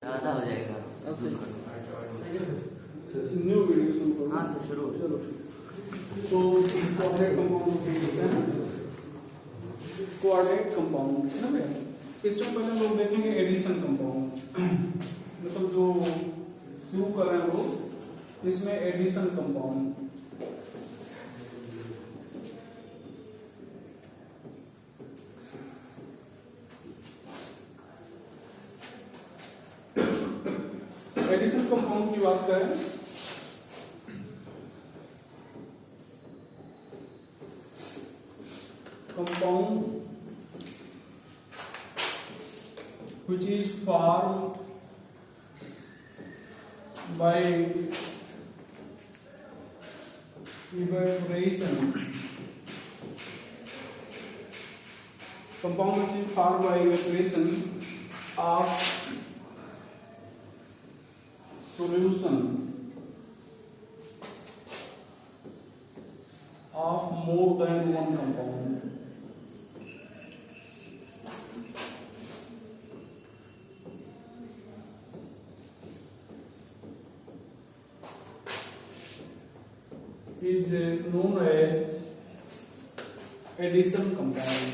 आधा हो जाएगा। न्यू वीडियो शुरू करो। हाँ सर शुरू। चलो तो कोऑर्डिनेट कंपाउंड होते हैं, कोऑर्डिनेट कंपाउंड है ना भैया। इसमें पहले हम लोग देखेंगे एडिशन कंपाउंड, मतलब जो शुरू कर रहे हैं लोग इसमें एडिशन कंपाउंड। एडिशन कंपाउंड की बात करें compound which is formed by evaporation, compound which is formed by evaporation of solution of more than one compound. Is known as addition compound.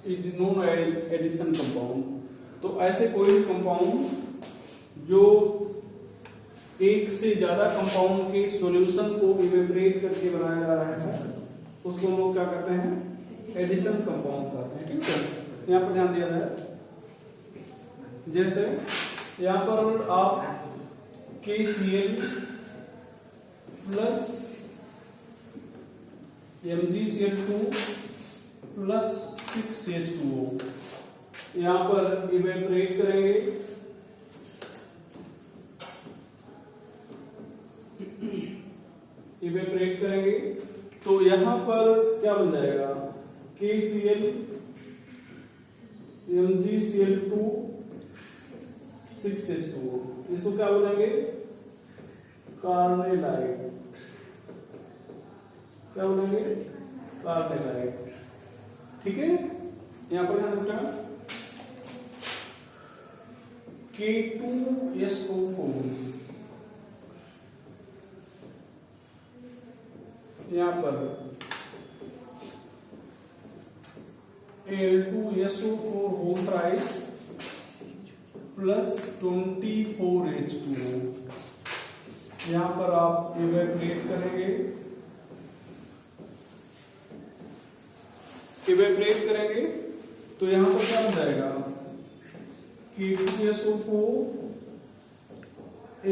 Is known as addition compound. तो ऐसे कोई compound जो एक से ज्यादा कंपाउंड के solution को evaporate करके बनाया जा रहा है उसको हम लोग क्या कहते हैं, एडिशन कंपाउंड कहते हैं। ठीक है, यहाँ पर ध्यान दिया जाए, जैसे यहाँ पर आप KCl plus MgCl2 plus 6H2O यहाँ पर इवेपोरेट करेंगे, इवेपोरेट करेंगे तो यहाँ पर क्या बन जाएगा, KCl MgCl2 6H2O, इसको क्या बोलेंगे, कार्नेलाइट। क्या बोलेंगे, कार्नेलाइट। ठीक है, यहाँ पर ध्यान रखना K2SO4 यहाँ पर Al2SO4 whole thrice plus 24H2O यहाँ पर आप इवेपोरेट करेंगे, इवेपोरेट करेंगे तो यहाँ पर क्या हो जाएगा, K2SO4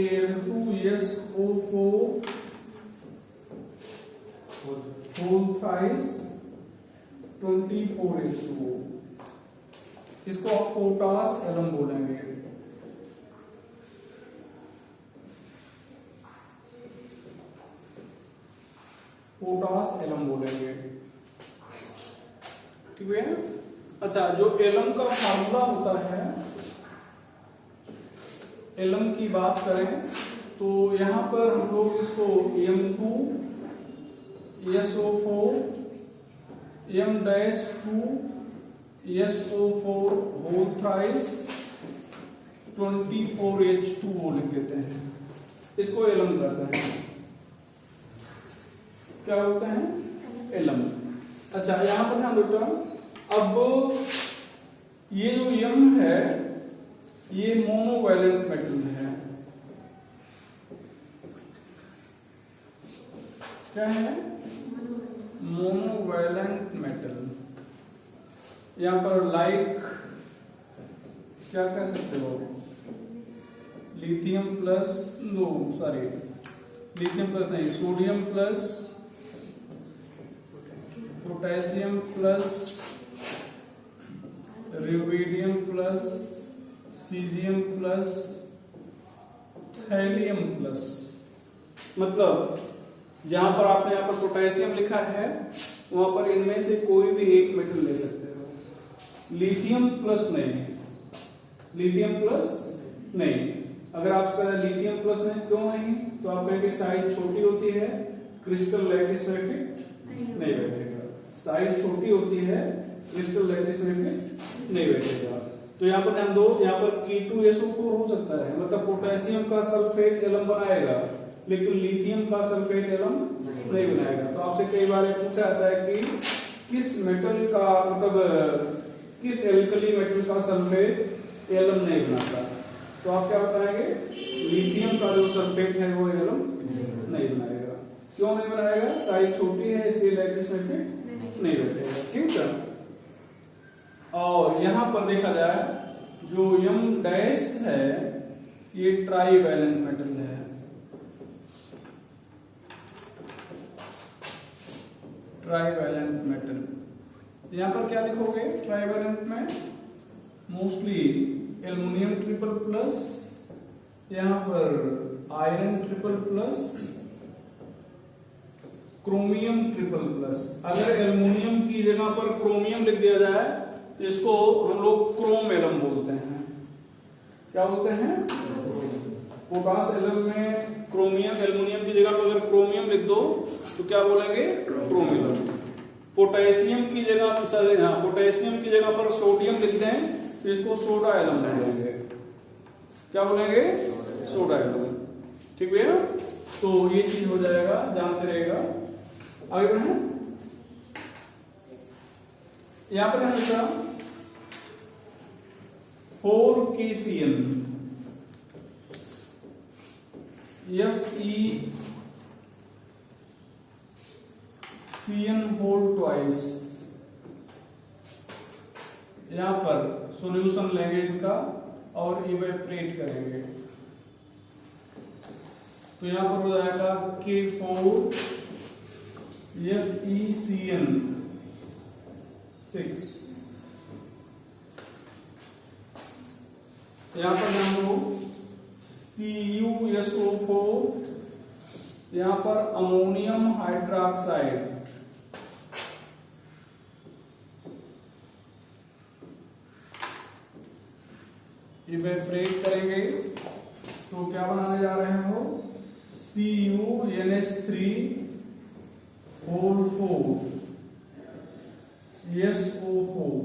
Al2SO4 whole thrice 24H2O, इसको आप पोटास एलम बोलेंगे। पोटास एलम बोलेंगे। ठीक है, अच्छा जो एलम का फार्मूला होता है, एलम की बात करें तो यहां पर हम लोग इसको M2SO4 M-2SO4 whole thrice 24H2O लिख देते हैं, इसको एलम कहते हैं। क्या होता है, एलम। अच्छा यहां पर ध्यान रखना, अब ये जो M है ये मोनोवैलेंट मेटल है। क्या है, मोनोवैलेंट मेटल। यहां पर लाइक क्या कह सकते हो, लिथियम प्लस लिथियम प्लस नहीं, sodium plus potassium plus rubidium plus caesium plus thallium plus. मतलब जहां पर आपने यहाँ पर पोटेशियम लिखा है वहां पर इनमें से कोई भी एक मेटल ले सकते हो, लिथियम प्लस नहीं, लिथियम प्लस नहीं। अगर आप लिथियम प्लस नहीं, क्यों नहीं, तो आप कहेंगे साइज छोटी होती है क्रिस्टल लैटिस में फिट नहीं बैठेगा। साइज छोटी होती है, क्रिस्टल लैटिस में फिट नहीं बैठेगा। तो यहाँ पर ध्यान दो, यहाँ पर K2SO4 हो सकता है, मतलब पोटेशियम का सल्फेट एलम बनाएगा, लेकिन लिथियम का सल्फेट एलम नहीं बनाएगा। तो आपसे कई बार पूछा जाता है कि किस मेटल का, मतलब किस एल्कली मेटल का सल्फेट एलम नहीं बनाता, तो आप क्या बताएंगे? लिथियम का जो सल्फेट है वो एलम नहीं बनाएगा। क्यों नहीं बनाएगा? साइज छोटी है, इसलिए लैटिस में फिट नहीं बैठेगा। ठीक है। और यहां पर देखा जाए जो M' है ये ट्राईवैलेंट मेटल है। ट्राईवैलेंट मेटल, यहां पर क्या लिखोगे? ट्राईवैलेंट में मोस्टली एल्युमिनियम ट्रिपल प्लस, यहां पर iron triple plus, chromium triple plus. अगर एल्युमिनियम की जगह पर क्रोमियम लिख दिया जाए तो इसको हम लोग क्रोम एलम बोलते हैं। क्या बोलते हैं? पोटास एलम में क्रोमियम, एल्युमिनियम की जगह पर अगर क्रोमियम लिख दो तो क्या बोलेंगे? Chrome alum. पोटेशियम की जगह, पोटेशियम की जगह पर सोडियम लिख दें तो इसको सोडा एलम बोलेंगे। क्या बोलेंगे? Soda alum. ठीक है। तो ये चीज हो जाएगा, जानते रहेगा। आगे बढ़े। यहां पर हमेशा 4KCN FeCN होल ट्वाइस, यहां पर सॉल्यूशन लेंगे इनका और इवेपोरेट करेंगे, तो यहां पर हो जाएगा K4 FeCN 6। यहां पर हम लोग CuSO4, यहां पर अमोनियम हाइड्रोक्साइड, इवेपोरेट करेंगे तो क्या बनाने जा रहे हो? CuNH3 whole 4 SO4।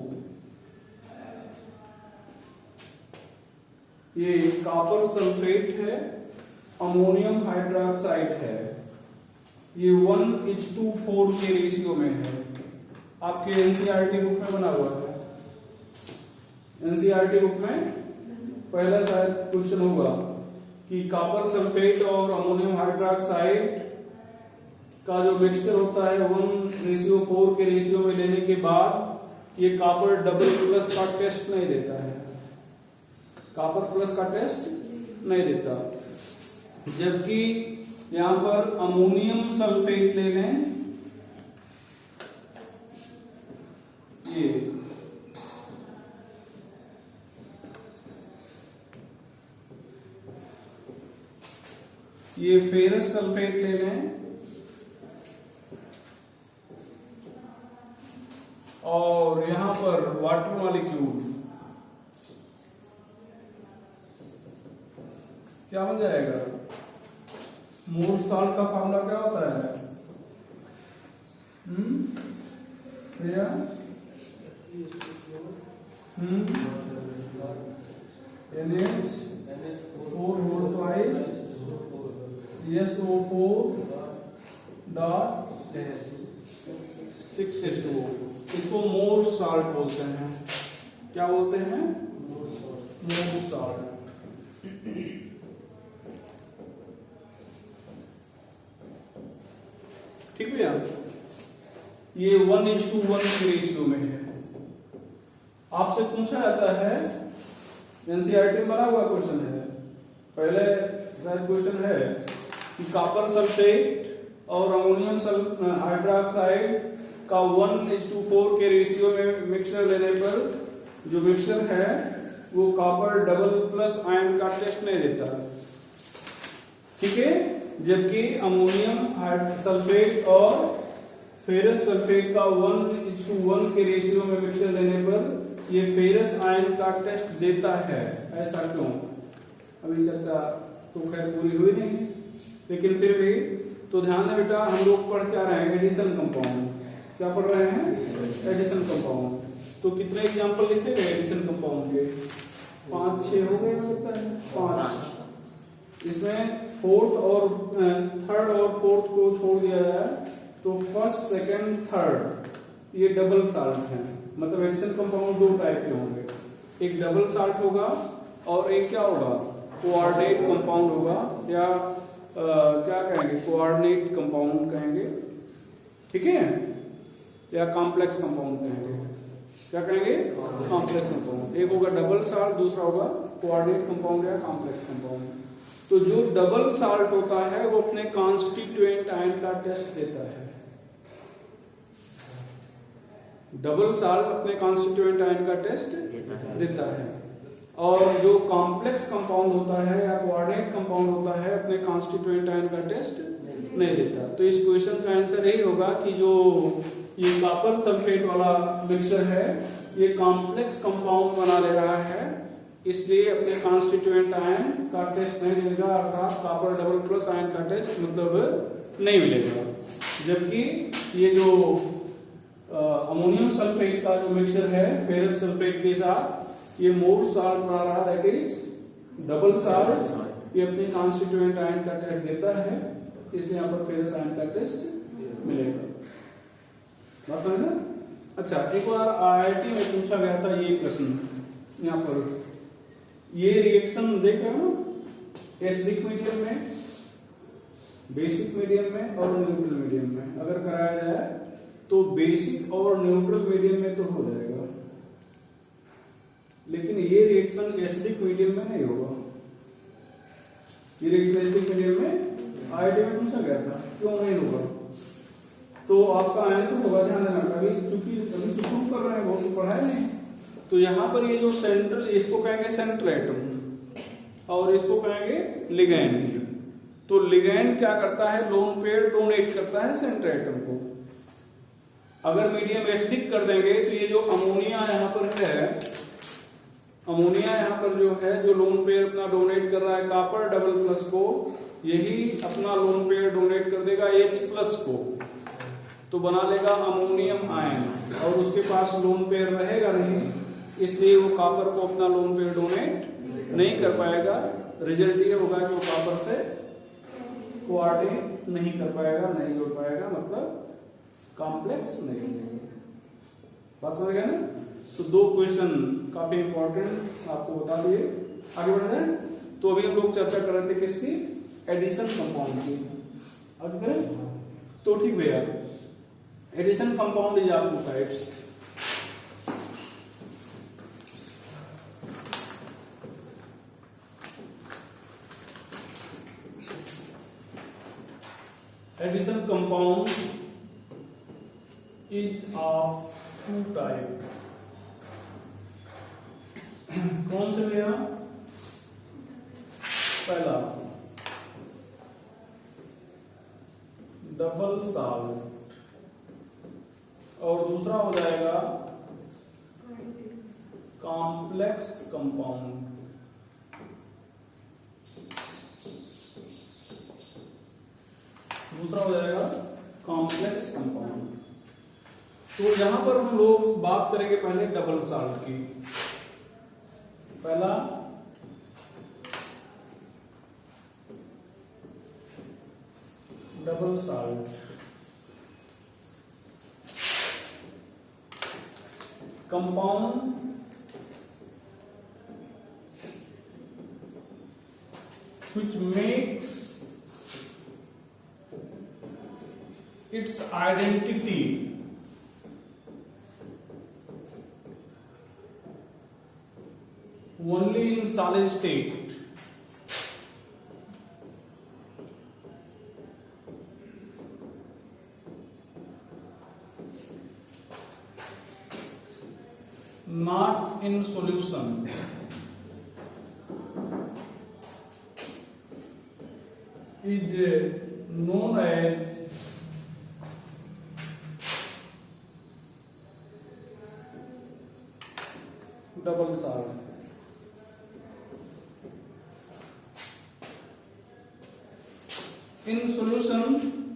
ये कॉपर सल्फेट है, अमोनियम हाइड्रोक्साइड है, ये 1:4 के रेशियो में है। आपके एनसीईआरटी बुक में बना हुआ है। एनसीईआरटी बुक में पहला शायद क्वेश्चन होगा कि कॉपर सल्फेट और अमोनियम हाइड्रोक्साइड का जो मिक्सचर होता है 1:4 के रेशियो में लेने के बाद ये कॉपर डबल प्लस का टेस्ट नहीं देता है, कॉपर प्लस का टेस्ट नहीं देता। जबकि यहां पर अमोनियम सल्फेट ले लें, ये फेरस सल्फेट ले लें और यहां पर वाटर मॉलिक्यूल, क्या बन जाएगा? मोल साल्ट का फॉर्मूला क्या होता है? भैया NH4 whole twice SO4 dot 6H2O। इसको मोर साल्ट बोलते हैं। क्या बोलते हैं? मोर साल्ट। ठीक है यार, ये 1:1 के रेशियो में है। आपसे पूछा जाता है, एनसीईआरटी में बना हुआ क्वेश्चन है, पहले क्वेश्चन है कि कॉपर सल्फेट और अमोनियम हाइड्रोक्साइड का 1:4 के रेशियो में मिक्सचर लेने पर जो मिक्सचर है वो कॉपर डबल प्लस आयन का टेस्ट नहीं देता। ठीक है। जबकि अमोनियम सल्फेट और फेरस सल्फेट का 1:1 के रेशियो में मिक्सचर लेने पर ये फेरस आयन का टेस्ट देता है। ऐसा क्यों? अभी चर्चा तो खैर पूरी हुई नहीं, लेकिन फिर भी तो ध्यान दें बेटा, हम लोग पढ़ क्या रहे हैं, एडिशन कंपाउंड। क्या पढ़ रहे हैं, एडिशन कंपाउंड। तो कितने एग्जांपल लिखे गए एडिशन कंपाउंड के, 5-6 हो गए लगता है, 5। इसमें फोर्थ और थर्ड और फोर्थ को छोड़ दिया जाए तो फर्स्ट, सेकंड, थर्ड ये डबल साल्ट है। मतलब एडिशन कंपाउंड 2 टाइप के होंगे, एक डबल साल्ट होगा और एक क्या होगा, कोऑर्डिनेट कंपाउंड होगा, या क्या कहेंगे, कोऑर्डिनेट कंपाउंड कहेंगे, ठीक है, या कॉम्प्लेक्स कंपाउंड कहेंगे। क्या कहेंगे, कॉम्प्लेक्स कंपाउंड। एक होगा डबल साल्ट, दूसरा होगा कोऑर्डिनेट कंपाउंड या कॉम्प्लेक्स कंपाउंड। तो जो डबल साल्ट होता है वो अपने कॉन्स्टिट्यूएंट आयन का टेस्ट देता है। डबल साल्ट अपने कॉन्स्टिट्यूएंट आयन का टेस्ट देता है, और जो कॉम्प्लेक्स कंपाउंड होता है या कोऑर्डिनेट कंपाउंड होता है अपने कॉन्स्टिट्यूएंट आयन का टेस्ट नहीं देता। तो इस क्वेश्चन का आंसर यही होगा कि जो ये कॉपर सल्फेट वाला मिक्सचर है ये कॉम्प्लेक्स कंपाउंड बना ले रहा है, इसलिए अपने कॉन्स्टिट्यूएंट आयन का टेस्ट नहीं देगा, अर्थात कॉपर डबल प्लस आयन का टेस्ट मतलब नहीं मिलेगा। जबकि ये जो अमोनियम सल्फेट का जो मिक्सचर है फेरस सल्फेट के साथ, ये मोर साल्ट बना रहा, दैट इज डबल साल्ट, ये अपने कॉन्स्टिट्यूएंट आयन का टेस्ट देता है, इसलिए यहाँ पर फेरस आयन का टेस्ट मिलेगा। बात समझ ना? अच्छा, एक बार आईआईटी में पूछा गया था ये प्रश्न, यहाँ पर ये रिएक्शन देख रहे हो, एसिडिक मीडियम में, बेसिक मीडियम में और न्यूट्रल मीडियम में अगर कराया जाए तो बेसिक और न्यूट्रल मीडियम में तो हो जाएगा, लेकिन ये रिएक्शन एसिडिक मीडियम में नहीं होगा। ये रिएक्शन एसिडिक मीडियम में आईआईटी में पूछा गया था, क्यों नहीं होगा? तो आपका आंसर होगा, ध्यान देना, अभी चूंकि अभी तो शुरू कर रहे हैं, बहुत तो पढ़ाया नहीं। तो यहाँ पर ये जो सेंट्रल, इसको कहेंगे सेंट्रल एटम और इसको कहेंगे लिगैंड। तो लिगैंड क्या करता है, लोन पेयर डोनेट करता है सेंट्रल एटम को। अगर मीडियम एसिडिक कर देंगे तो ये जो अमोनिया यहाँ पर है, अमोनिया यहाँ पर जो है, जो लोन पेयर अपना डोनेट कर रहा है कॉपर डबल प्लस को, यही अपना लोन पेयर डोनेट कर देगा H प्लस को, तो बना लेगा अमोनियम आयन, और उसके पास लोन पेयर रहेगा नहीं, इसलिए वो कॉपर को अपना लोन पेयर डोनेट नहीं कर पाएगा। रिजल्ट ये होगा कि वो कॉपर से कोऑर्डिनेट नहीं कर पाएगा, नहीं जोड़ पाएगा, मतलब कॉम्प्लेक्स नहीं है। बात समझ गए ना? तो 2 क्वेश्चन काफी इंपॉर्टेंट आपको बता दिए। आगे बढ़ जाए, तो अभी हम लोग चर्चा कर रहे थे किसकी, एडिशन कंपाउंड की। आगे करें तो ठीक भैया, addition compound is of 2 types. Addition compound is of 2 type. कौन से भैया? पहला डबल साल्ट, और दूसरा हो जाएगा कॉम्प्लेक्स कंपाउंड। दूसरा हो जाएगा कॉम्प्लेक्स कंपाउंड। तो यहां पर हम लोग बात करेंगे पहले डबल साल्ट की। पहला double salt, compound which makes its identity only in solid state, not in solution, is known as double salt. In solution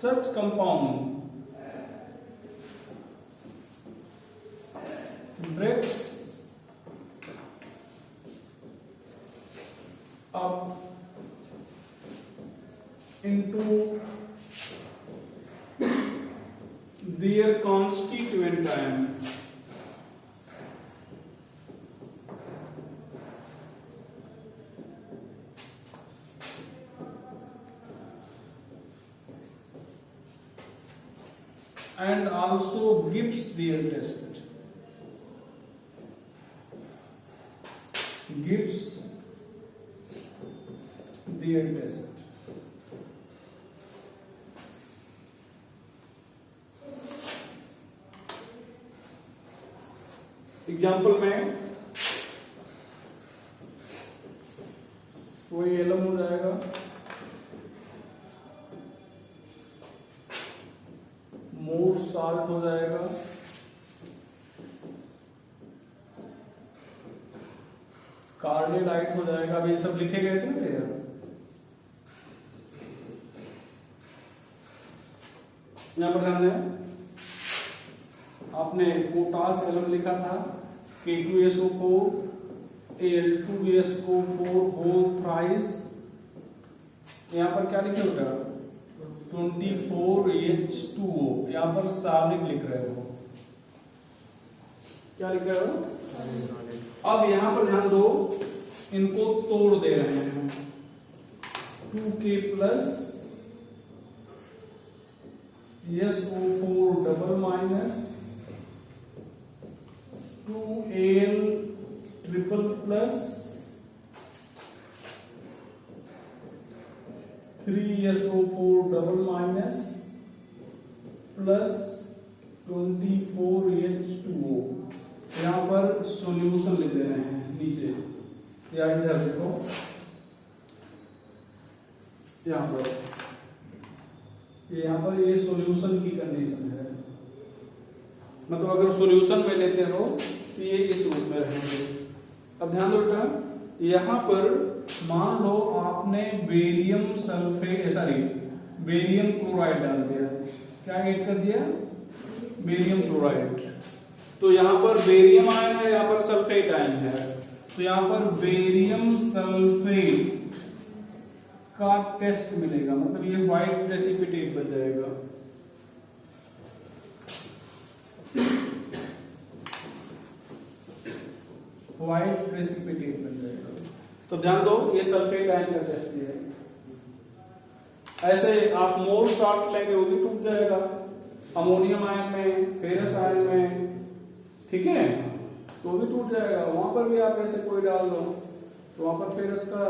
such compound breaks up into their constituent ion. And also gives their test. Gives their test. Example में वही alum हो जाएगा, मोर salt हो जाएगा, carnallite हो जाएगा। अब ये सब लिखे गए थे ना यार, यहां पर ध्यान दें, आपने पोटास एलम लिखा था, K2SO4 Al2SO4 होल थ्राइस, यहां पर क्या लिखे होगा 24H2O, यहां पर सालिक लिख रहे हो, क्या लिख रहे हो? अब यहां पर ध्यान दो, इनको तोड़ दे रहे हैं, 2K plus SO4 double minus 2Al triple plus 3SO4 double minus plus 24H2O। यहां पर सॉल्यूशन लिख दे रहे हैं नीचे, या इधर देखो, यहां पर ये सॉल्यूशन की कंडीशन है, मतलब अगर सॉल्यूशन में लेते हो तो ये इस रूप में रहेंगे। अब ध्यान दो बेटा, यहां पर मान लो आपने बेरियम क्लोराइड डाल दिया, क्या ऐड कर दिया? Barium chloride. तो यहां पर बेरियम आयन है, यहां पर सल्फेट आयन है, तो यहां पर बेरियम सल्फेट का टेस्ट मिलेगा, मतलब ये व्हाइट प्रेसिपिटेट बन जाएगा। व्हाइट प्रेसिपिटेट बन जाएगा। तो ध्यान दो, ये सल्फेट आयन का टेस्ट दिया है। ऐसे आप मोर सॉल्ट लेंगे, वो भी टूट जाएगा, अमोनियम आयन में, फेरस आयन में, ठीक है, तो भी टूट जाएगा। वहां पर भी आप ऐसे कोई डाल दो तो वहां पर फेरस का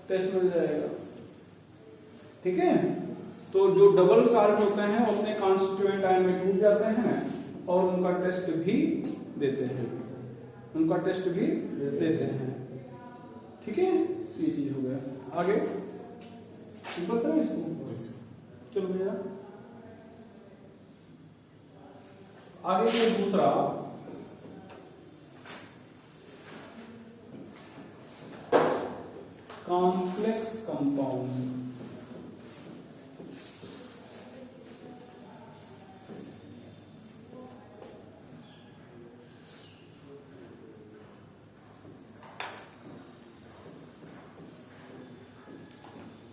टेस्ट मिल जाएगा, ठीक है। तो जो डबल साल्ट होते हैं वो अपने कॉन्स्टिट्यूएंट आयन में टूट जाते हैं और उनका टेस्ट भी देते हैं, ठीक है। ये चीज हो गया। आगे पता है इसको, चलो भैया आगे ये दूसरा कॉम्प्लेक्स कंपाउंड।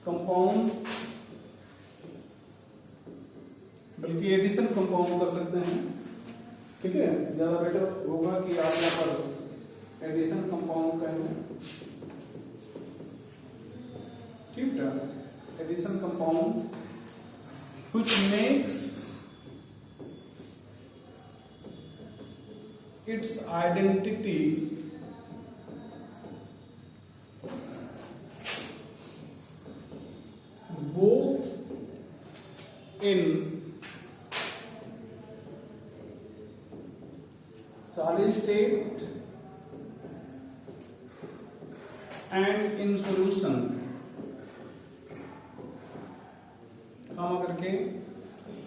कंपाउंड बल्कि एडिशन कंपाउंड कर सकते हैं, ठीक है, ज्यादा बेटर होगा कि आप यहाँ पर एडिशन कंपाउंड कहें, ठीक है। Addition compound which makes its identity both in solid state and in solution, काम करके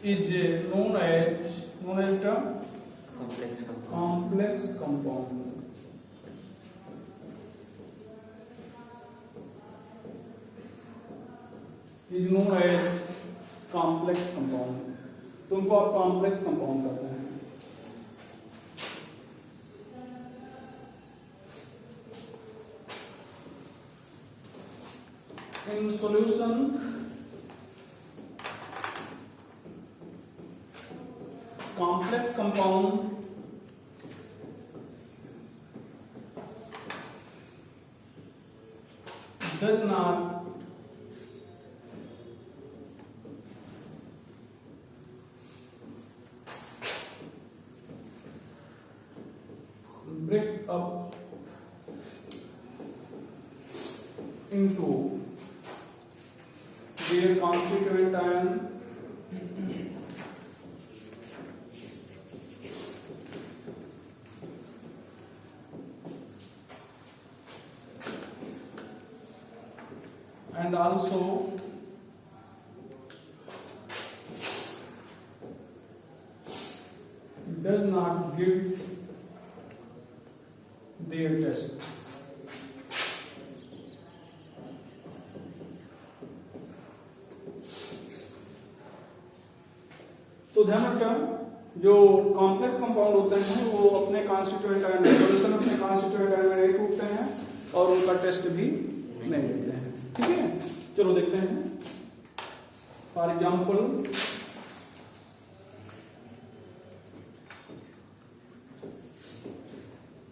is known as the complex compound। is known as complex compound, तो उनको आप कॉम्प्लेक्स कंपाउंड कहते हैं। In solution, complex compound does not break up into their constituent ion and also does not give their test. तो ध्यान रखें, जो complex compound होते हैं वो अपने कॉन्स्टिट्यूएंट आयन में, सॉल्यूशन अपने कॉन्स्टिट्यूएंट आयन में नहीं टूटते हैं और उनका टेस्ट भी नहीं देते हैं। ठीक है, चलो देखते हैं। फॉर एग्जाम्पल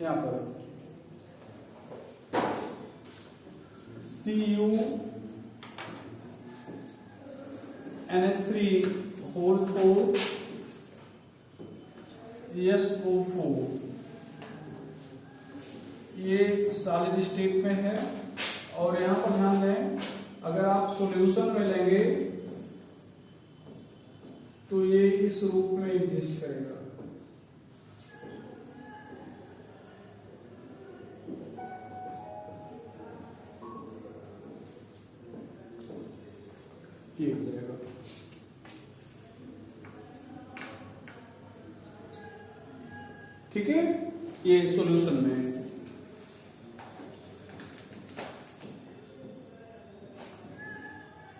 यहां पर CuNH3 होल 4 SO4 ये सॉलिड स्टेट में है और यहां पर ध्यान दें, अगर आप सॉल्यूशन में लेंगे तो ये इस रूप में एग्जिस्ट करेगा। ये हो जाएगा। ठीक है, ये सॉल्यूशन में है।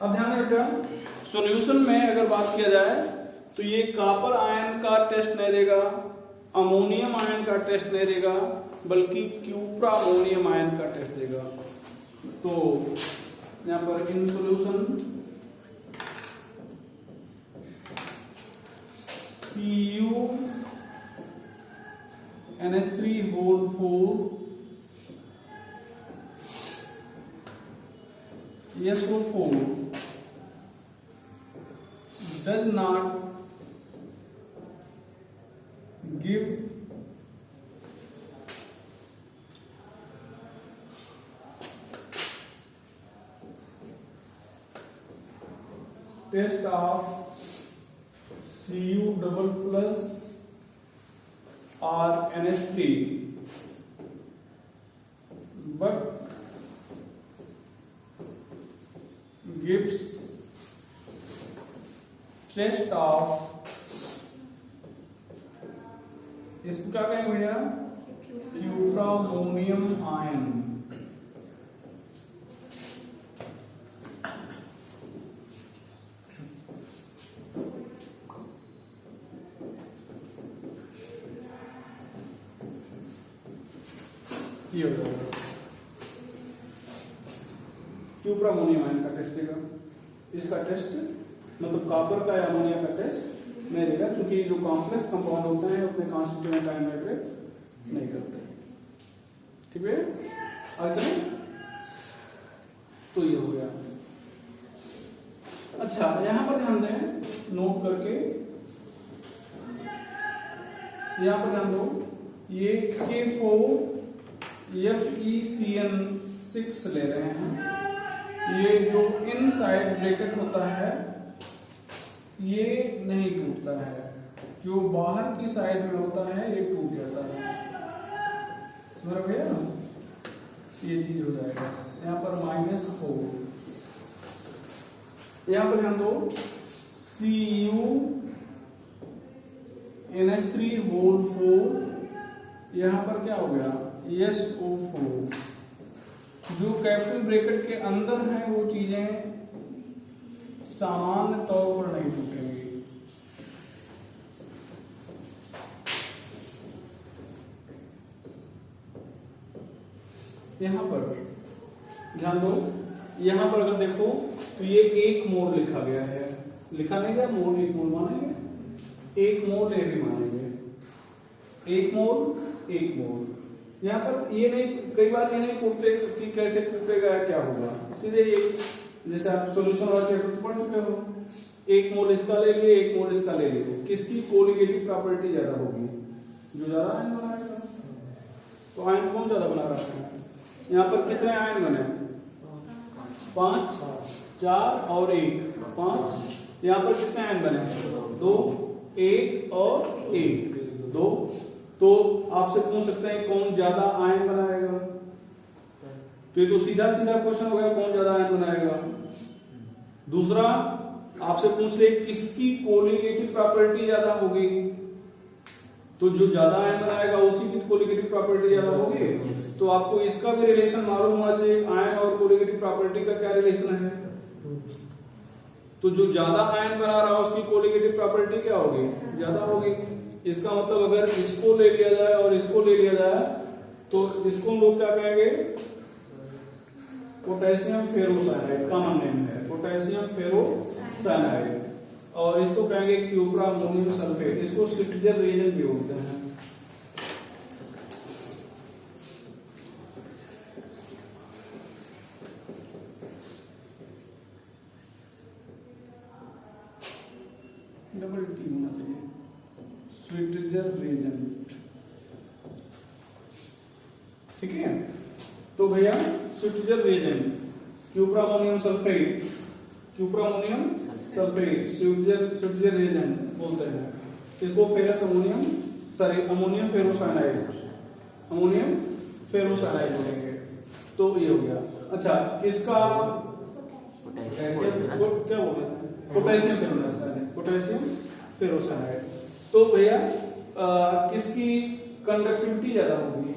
अब ध्यान रखना, सॉल्यूशन में अगर बात किया जाए तो ये कॉपर आयन का टेस्ट नहीं देगा, अमोनियम आयन का टेस्ट नहीं देगा, बल्कि क्यूप्रा अमोनियम आयन का टेस्ट देगा। तो यहां पर in solution CuNH3 whole 4 SO4 does not give test of Cu double plus or NH3, but gives test of, इसको क्या कहेंगे भैया, क्यूप्रामोनियम आयन। ये हो जाएगा, क्यूप्रामोनियम आयन का टेस्ट देगा। इसका टेस्ट मतलब कॉपर का या अमोनिया का टेस्ट नहीं देगा, क्योंकि जो कॉम्प्लेक्स कंपाउंड होते हैं अपने कॉन्स्टिट्यूएंट आयन में ब्रेक नहीं करते। ठीक है, आगे चलें। तो ये हो गया। अच्छा, यहां पर ध्यान दें, नोट करके यहां पर ध्यान दो, ये K4FeCN6 ले रहे हैं। ये जो इनसाइड ब्रैकेट होता है ये नहीं टूटता है, जो बाहर की साइड में होता है ये टूट जाता है। समझ भैया, ये चीज हो जाएगा। यहाँ पर -4, यहाँ पर ध्यान दो, CuNH3 होल 4, यहाँ पर क्या हो गया, SO4। जो कैपिटल ब्रैकेट के अंदर है वो चीजें सामान्य तौर पर नहीं टूटेंगे। यहां पर ध्यान दो, यहां पर अगर देखो तो ये एक मोड़ लिखा गया है, लिखा नहीं गया मोड़, एक मोड़ मानेंगे, एक मोड़ एक मानेंगे, एक मोड़ एक मोड़। यहाँ पर ये नहीं, कई बार ये नहीं पूछते कि कैसे टूटेगा या क्या होगा, सीधे ये जैसे आप सॉल्यूशन वाला चैप्टर पढ़ चुके हो, एक मोल इसका ले लिए, एक मोल इसका ले लिए, किसकी कोलिगेटिव प्रॉपर्टी ज्यादा होगी, जो ज्यादा आयन बनाएगा। तो आयन कौन ज्यादा बना रहा है, यहाँ पर कितने आयन बने, 5, 4 और 1, 5। यहाँ पर कितने आयन बने, 2, 1 और 1, 2। तो आपसे पूछ सकते हैं कौन ज्यादा आयन बनाएगा, तो ये तो सीधा सीधा क्वेश्चन हो गया, कौन ज्यादा आयन बनाएगा। दूसरा आपसे पूछ ले किसकी कोलिगेटिव प्रॉपर्टी ज्यादा होगी, तो जो ज्यादा आयन बनाएगा उसी की कोलिगेटिव प्रॉपर्टी ज्यादा होगी। तो आपको इसका भी रिलेशन मालूम होना चाहिए, आयन और कोलिगेटिव प्रॉपर्टी का क्या रिलेशन है। तो जो ज्यादा आयन बना रहा है उसकी कोलिगेटिव प्रॉपर्टी क्या होगी, ज्यादा होगी। इसका मतलब अगर इसको ले लिया जाए और इसको ले लिया जाए तो इसको हम लोग क्या कहेंगे, पोटेशियम फेरोसाइनाइड, कॉमन नेम है पोटेशियम फेरोसाइनाइड, और इसको कहेंगे क्यूप्रा अमोनियम सल्फेट, इसको स्ट्रिक्चर रिएजेंट भी बोलते हैं। डबल टी होना चाहिए, स्ट्रिक्चर रिएजेंट, ठीक है। तो भैया structure reagent cupra ammonium sulphate, cupra ammonium sulphate structure reagent बोलते हैं। इसको ferrous ammonium, sorry ammonium ferrocyanide, ammonium ferrocyanide बोलेंगे। तो ये हो गया। अच्छा किसका क्या बोलते हैं, पोटेशियम फेरोसाइनाइड, पोटेशियम फेरोसाइनाइड। तो भैया किसकी कंडक्टिविटी ज्यादा होगी,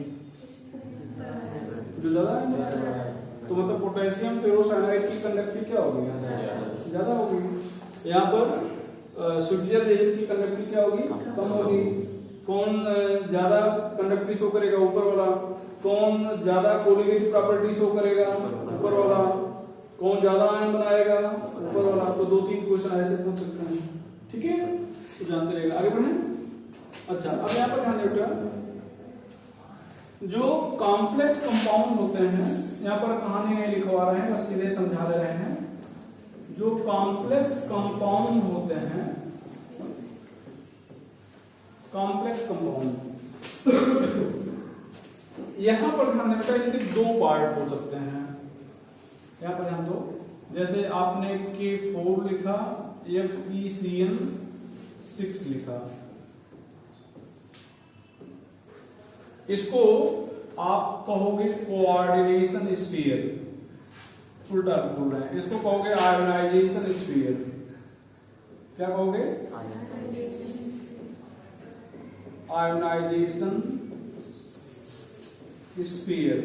जो ज्यादा है, तो मतलब पोटेशियम फेरोसाइनाइड की कंडक्टिविटी क्या होगी, ज्यादा होगी। यहाँ पर स्ट्रिक्चर रिएजेंट की कंडक्टिविटी क्या होगी, कम होगी। कौन ज्यादा कंडक्टिविटी शो करेगा, ऊपर वाला। कौन ज्यादा कोलिगेटिव प्रॉपर्टी शो करेगा, ऊपर वाला। कौन ज्यादा आयन बनाएगा, ऊपर वाला। तो 2-3 क्वेश्चन ऐसे पूछ सकते हैं, ठीक है, तो जानते रहेगा। आगे बढ़े। अच्छा अब यहाँ पर ध्यान देगा, जो कॉम्प्लेक्स कंपाउंड होते हैं, यहाँ पर कहानी नहीं लिखवा रहे हैं, बस सीधे समझा दे रहे हैं। जो कॉम्प्लेक्स कंपाउंड होते हैं, कॉम्प्लेक्स कंपाउंड, यहां पर ध्यान रखना है कि 2 पार्ट हो सकते हैं। यहां पर ध्यान दो, जैसे आपने K4 लिखा, FeCN6 लिखा, इसको आप कहोगे कोऑर्डिनेशन स्फीयर, उल्टा बोल रहे हैं, इसको कहोगे आयोनाइजेशन स्फीयर। क्या कहोगे, आयोनाइजेशन स्फीयर,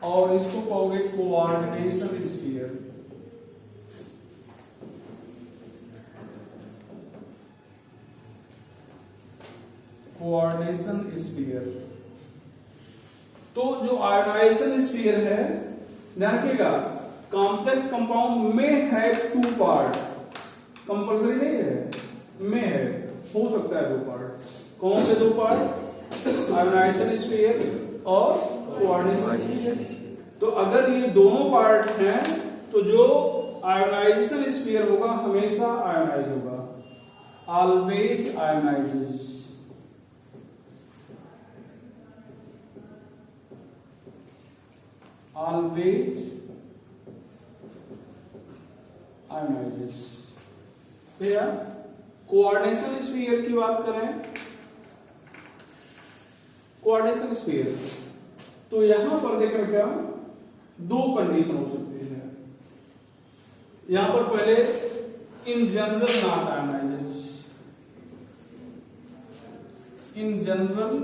और इसको कहोगे कोऑर्डिनेशन स्फीयर। Coordination sphere. तो जो आयोनाइजेशन स्फीयर है, ध्यान रखिएगा, कॉम्प्लेक्स कंपाउंड में है 2 पार्ट, कंपल्सरी नहीं है, में है, हो सकता है 2 पार्ट। कौन से 2 पार्ट, आयोनाइजेशन स्फीयर और कोऑर्डिनेशन स्फीयर। तो अगर ये दोनों पार्ट हैं तो जो आयोनाइजेशन स्फीयर होगा हमेशा आयोनाइज होगा, ऑलवेज आयोनाइजेस। Always ionises. भैया कोऑर्डिनेशन स्फीयर की बात करें, कोऑर्डिनेशन स्फीयर, तो यहां पर देखो क्या 2 कंडीशन हो सकती है। यहां पर पहले in general not ionises, in general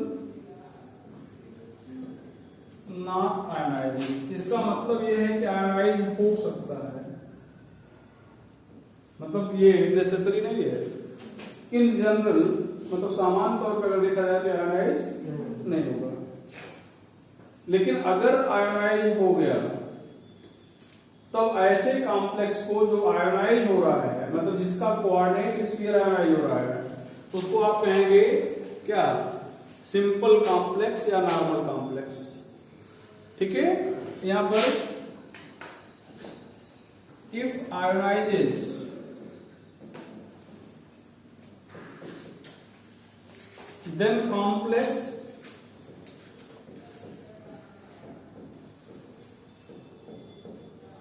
not ionise. इसका मतलब यह है कि आयोनाइज हो सकता है, मतलब ये नेसेसरी नहीं है, इन जनरल मतलब सामान्य तौर पर अगर देखा जाए तो आयोनाइज नहीं होगा। लेकिन अगर आयोनाइज हो गया तब ऐसे कॉम्प्लेक्स को जो आयोनाइज हो रहा है, मतलब जिसका कोऑर्डिनेट स्फीयर आयोनाइज हो रहा है, उसको आप कहेंगे क्या, सिंपल कॉम्प्लेक्स या नॉर्मल कॉम्प्लेक्स। ठीक है, यहां पर if ionises then complex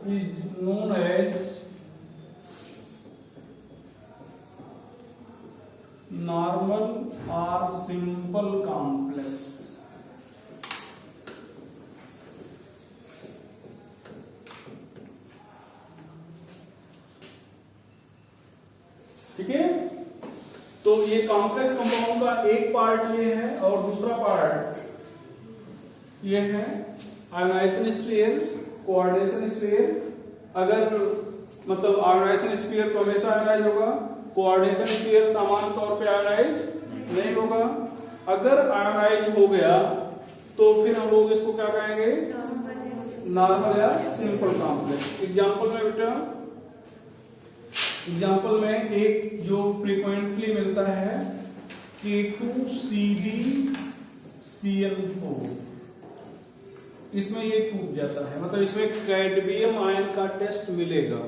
is known as normal or simple complex। ठीक है, तो ये कॉम्प्लेक्स कंपाउंड का एक पार्ट ये है और दूसरा पार्ट ये है आयोनाइजेशन स्फीयर, कोऑर्डिनेशन स्फीयर। अगर मतलब आयोनाइजेशन स्फीयर तो हमेशा आयोनाइज होगा, कोऑर्डिनेशन स्फीयर सामान्य तौर पे आयोनाइज नहीं होगा। अगर आयोनाइज हो गया तो फिर हम लोग इसको क्या कहेंगे, नॉर्मल या सिंपल कॉम्प्लेक्स। एग्जांपल में बेटा, एग्जाम्पल में एक जो फ्रीक्वेंटली मिलता है K2CdCl4, इसमें ये टूट जाता है, मतलब इसमें कैडमियम आयन का टेस्ट मिलेगा।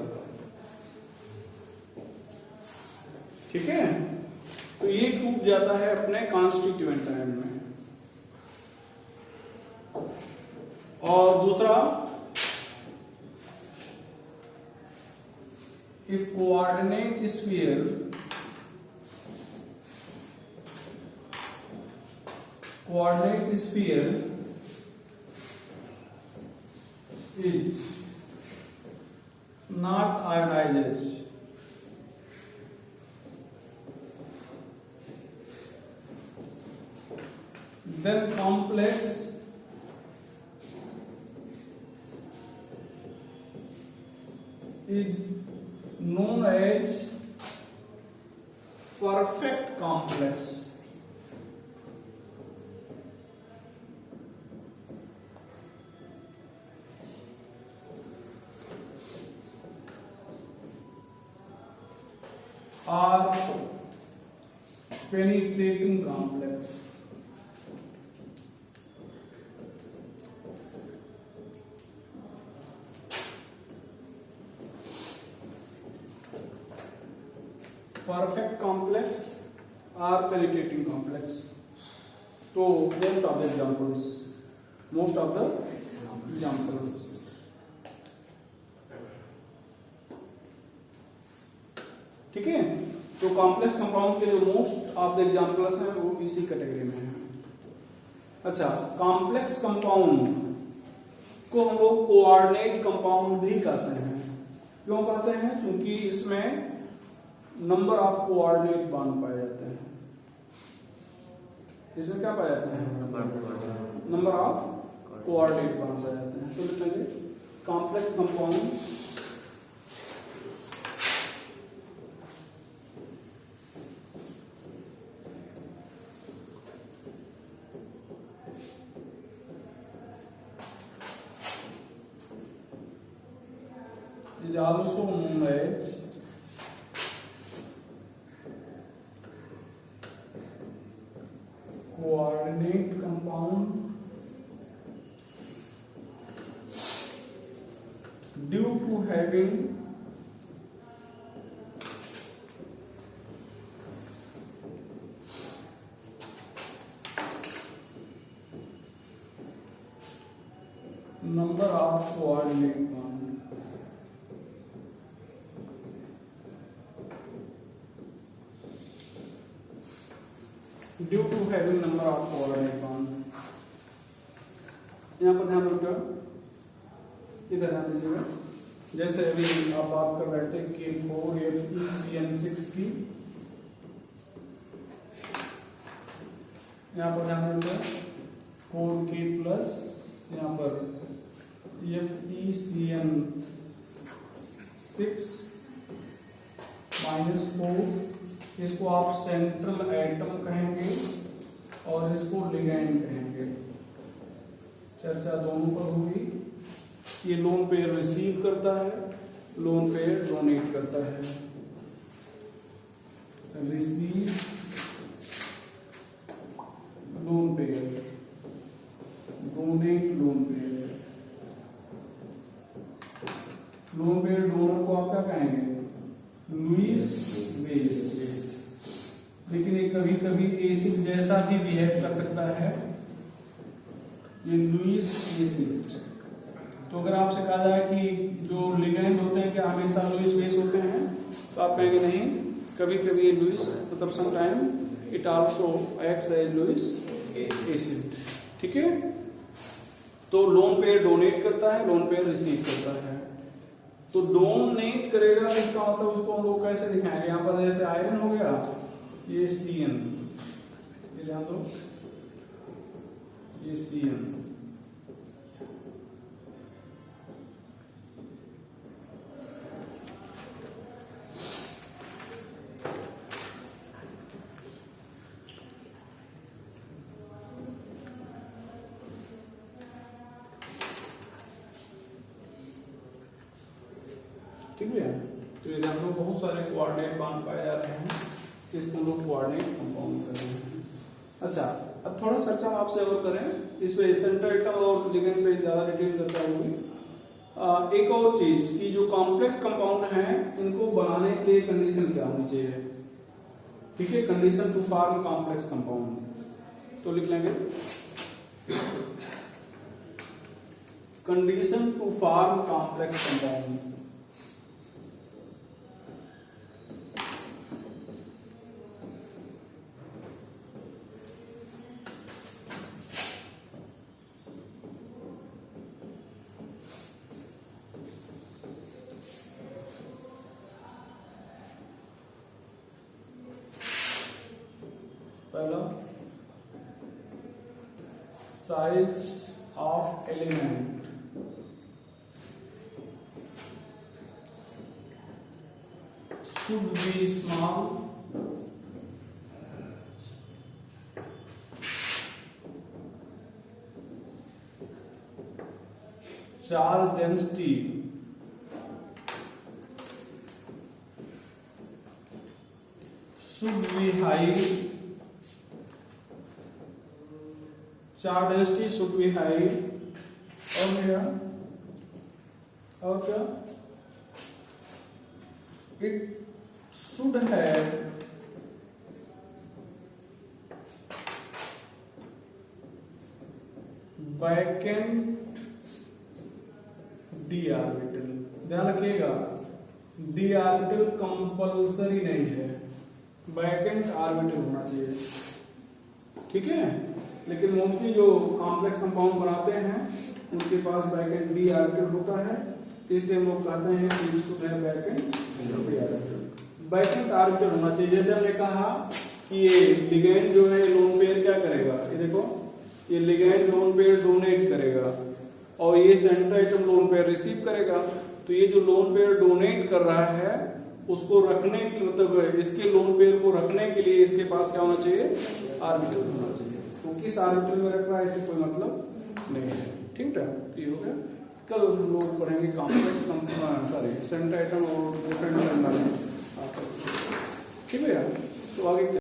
ठीक है, तो ये टूट जाता है अपने कॉन्स्टिट्यूएंट आयन में। और दूसरा, if coordinate sphere is not ionized, then complex is known as perfect complex। or penetrating complex। Perfect complex और पेनिट्रेटिंग कॉम्प्लेक्स। तो मोस्ट ऑफ द एग्जांपल्स ठीक है, तो कॉम्प्लेक्स कंपाउंड के जो मोस्ट ऑफ द एग्जांपल्स हैं वो इसी कैटेगरी में है। अच्छा, कॉम्प्लेक्स कंपाउंड को हम लोग कोऑर्डिनेट कंपाउंड भी कहते हैं। क्यों कहते हैं? क्योंकि इसमें नंबर ऑफ कोऑर्डिनेट बॉन्ड पाए जाते हैं। इसमें क्या पाया जाता है? नंबर ऑफ कोऑर्डिनेट बॉन्ड पाए जाते हैं। तो लिखेंगे complex compound is also known as coordinate compound due to having number of coordinate bond। Due to having number of coordinate bond. यहां पर ध्यान रखिएगा, इधर ध्यान दीजिएगा। जैसे अभी आप बात कर रहे थे K4FeCN6 की, यहां पर ध्यान दीजिएगा 4K प्लस यहां पर FeCN6 -4, इसको आप सेंट्रल एटम कहेंगे और इसको लिगैंड कहेंगे। चर्चा दोनों पर होगी। ये लोन पेयर रिसीव करता है, लोन पेयर डोनेट करता है। Receive lone pair, donate lone pair. Lone pair donor को आप क्या कहेंगे? लुईस वेस। लेकिन ये कभी कभी एसिड जैसा भी बिहेव कर सकता है, ये लुईस एसिड। तो अगर आपसे कहा जाए कि जो लिगैंड होते हैं क्या हमेशा लुईस बेस होते हैं, तो आप कहेंगे नहीं, कभी कभी ये लुईस, मतलब sometime it also acts as Lewis acid. ठीक है। तो लोन पेयर डोनेट करता है, लोन पेयर रिसीव करता है। तो डोनेट करेगा इसका मतलब उसको हम लोग कैसे दिखाएंगे? यहां पर जैसे आयरन हो गया, ये Cn, ये ध्यान दो, ये Cn। ठीक है। तो ये हम लोग बहुत सारे कोऑर्डिनेट बांध पाए जा रहे हैं, इसको लोग कोऑर्डिनेट कंपाउंड कर रहे हैं। अच्छा, अब थोड़ा सर्च हम आपसे और करें इस पे, सेंटर एटम और लिगेंड पे ज्यादा डिटेल चर्चा होगी। एक और चीज कि जो कॉम्प्लेक्स कंपाउंड हैं इनको बनाने के लिए कंडीशन क्या होनी चाहिए? ठीक है, condition to form complex compound. तो लिख लेंगे condition to form complex compound. पहला, size of element, should be small, charge density should be high, charge density should be high. और क्या, और क्या, it should have vacant d orbital. ध्यान रखिएगा, डी ऑर्बिटल कंपल्सरी नहीं है, वैकेंट ऑर्बिटल होना चाहिए। ठीक है। लेकिन मोस्टली जो कॉम्प्लेक्स कंपाउंड बनाते हैं उनके पास वैकेंट डी ऑर्बिटल होता है, तो इसलिए हम लोग कहते हैं कि it should have vacant d orbital. Vacant orbital होना चाहिए। जैसे हमने कहा कि ये लिगैंड जो है लोन पेयर क्या करेगा, ये देखो, ये लिगैंड लोन पेयर डोनेट करेगा और ये centre atom lone pair receive करेगा। तो ये जो लोन पेयर डोनेट कर रहा है उसको रखने की, मतलब इसके लोन पेयर को रखने के लिए इसके पास क्या होना चाहिए? ऑर्बिटल होना चाहिए। तो किस ऑर्बिटल में रख रहा है इससे कोई मतलब नहीं है। ठीक है, ये हो गया। कल हम लोग पढ़ेंगे कॉम्प्लेक्स सॉरी सेंटर एटम और डिफरेंट। ठीक है, तो आगे